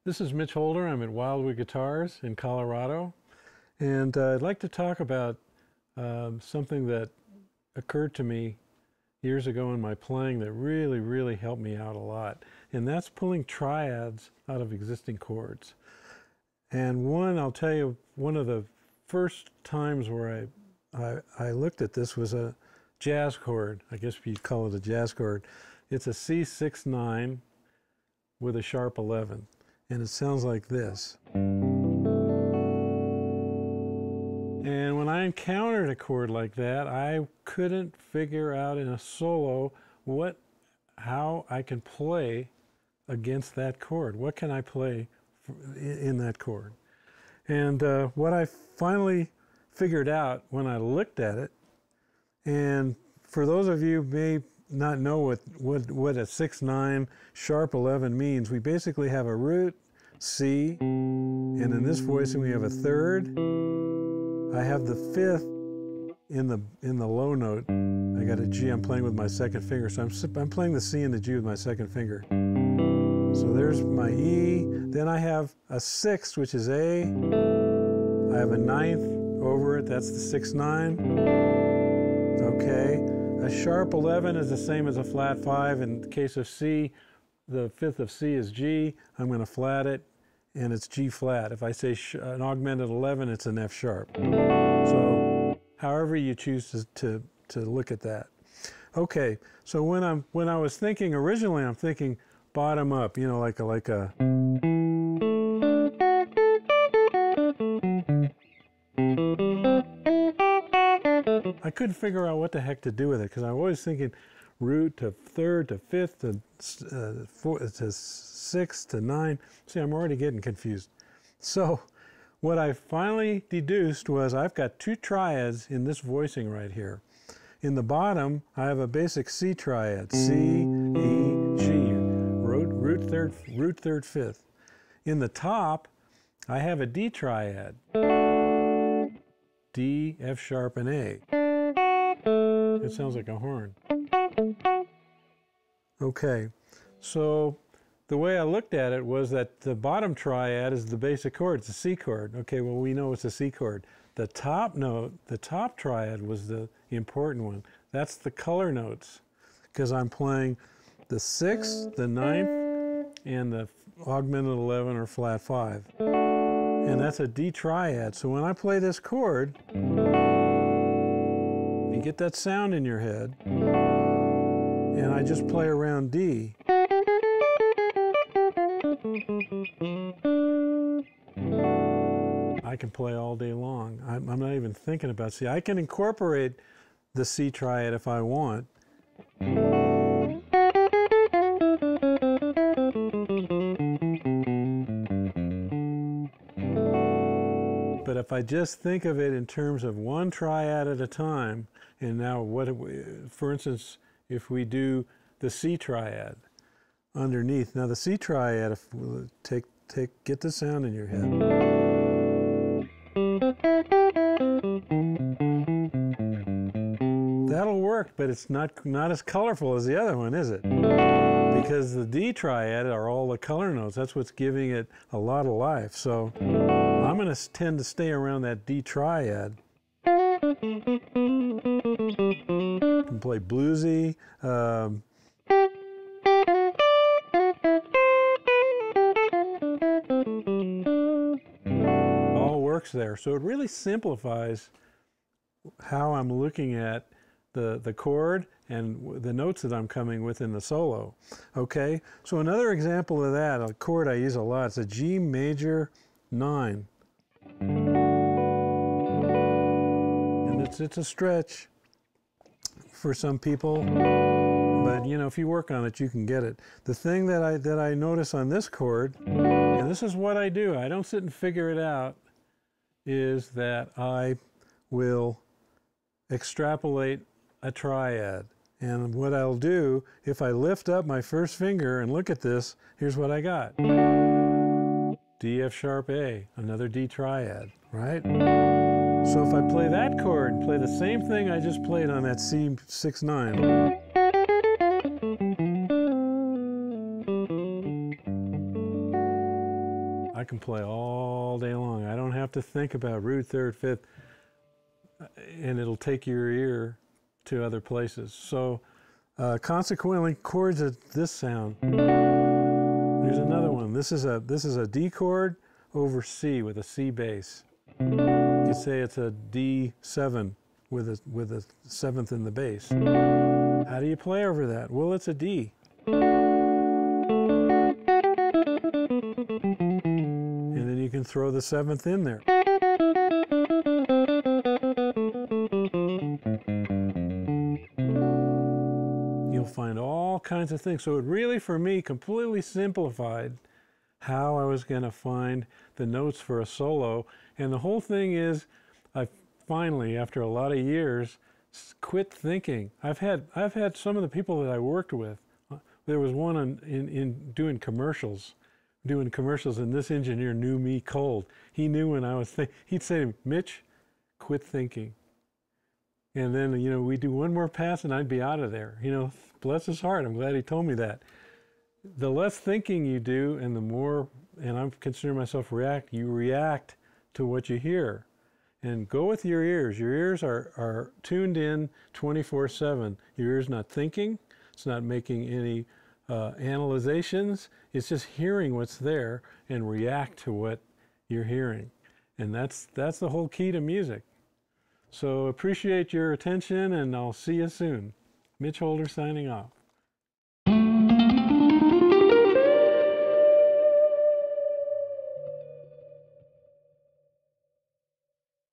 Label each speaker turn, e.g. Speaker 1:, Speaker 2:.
Speaker 1: This is Mitch Holder. I'm at Wildwood Guitars in Colorado, and I'd like to talk about something that occurred to me years ago in my playing that really helped me out a lot, and that's pulling triads out of existing chords. And I'll tell you, one of the first times where I looked at this was a jazz chord. I guess you'd call it a jazz chord. It's a C6-9 with a sharp 11. And it sounds like this. And when I encountered a chord like that, I couldn't figure out in a solo how I can play against that chord. What can I play in that chord? And what I finally figured out when I looked at it, and for those of you who may not know what a 6-9 sharp 11 means, we basically have a root, C, and in this voicing we have a third. I have the fifth in the low note. I got a G. I'm playing with my second finger, so I'm playing the C and the G with my second finger. So there's my E. Then I have a sixth, which is A. I have a ninth over it. That's the 6-9. Okay. A sharp 11 is the same as a flat 5. In the case of C, the fifth of C is G. I'm going to flat it, and it's G flat. If I say an augmented 11, it's an F sharp. So however you choose to look at that. Okay, so when I was thinking originally, I'm thinking bottom up, you know, like a I couldn't figure out what the heck to do with it because I'm always thinking root to third to fifth to fourth to sixth to 9. See, I'm already getting confused. So what I finally deduced was I've got two triads in this voicing right here. In the bottom, I have a basic C triad, C, E, G, root third, fifth. In the top, I have a D triad, D, F sharp, and A. It sounds like a horn. Okay, so the way I looked at it was that the bottom triad is the basic chord, it's a C chord. Okay, well, we know it's a C chord. The top note, the top triad was the important one. That's the color notes, because I'm playing the 6th, the 9th, and the augmented 11 or flat 5. And that's a D triad. So when I play this chord, you get that sound in your head, and I just play around D. I can play all day long. I'm not even thinking about C. I can incorporate the C triad if I want. But if I just think of it in terms of one triad at a time, and now for instance, if we do the C triad underneath. Now the C triad, get the sound in your head. That'll work, but it's not as colorful as the other one, is it? Because the D triad are all the color notes. That's what's giving it a lot of life. So I'm going to tend to stay around that D triad. You can play bluesy. All works there. So it really simplifies how I'm looking at the chord and the notes that I'm coming with in the solo. Okay, so another example of that, a chord I use a lot, it's a G major 9. And it's a stretch for some people, but you know, if you work on it, you can get it. The thing that I notice on this chord, and this is what I do, I don't sit and figure it out, is that I will extrapolate a triad. And what I'll do, if I lift up my first finger and look at this, here's what I got. D, F sharp, A, another D triad, right? So if I play that chord, play the same thing I just played on that C6-9. play all day long. I don't have to think about root, third, fifth, and it'll take your ear to other places. So consequently, chords of this sound. Here's another one. This is a D chord over C with a C bass. You could say it's a D7 with a seventh in the bass. How do you play over that? Well, it's a D. And then you can throw the seventh in there. You'll find all kinds of things. So it really, for me, completely simplified how I was going to find the notes for a solo. And the whole thing is, I finally, after a lot of years, quit thinking. I've had some of the people that I worked with. There was one in doing commercials, and this engineer knew me cold. He knew when I was thinking. He'd say to me, Mitch, quit thinking. And then, you know, we'd do one more pass and I'd be out of there. You know, bless his heart, I'm glad he told me that. The less thinking you do and the more, and I'm considering myself you react to what you hear. And go with your ears. Your ears are tuned in 24/7. Your ear's not thinking. It's not making any analyzations. It's just hearing what's there and react to what you're hearing. And that's the whole key to music. So appreciate your attention, and I'll see you soon. Mitch Holder signing off.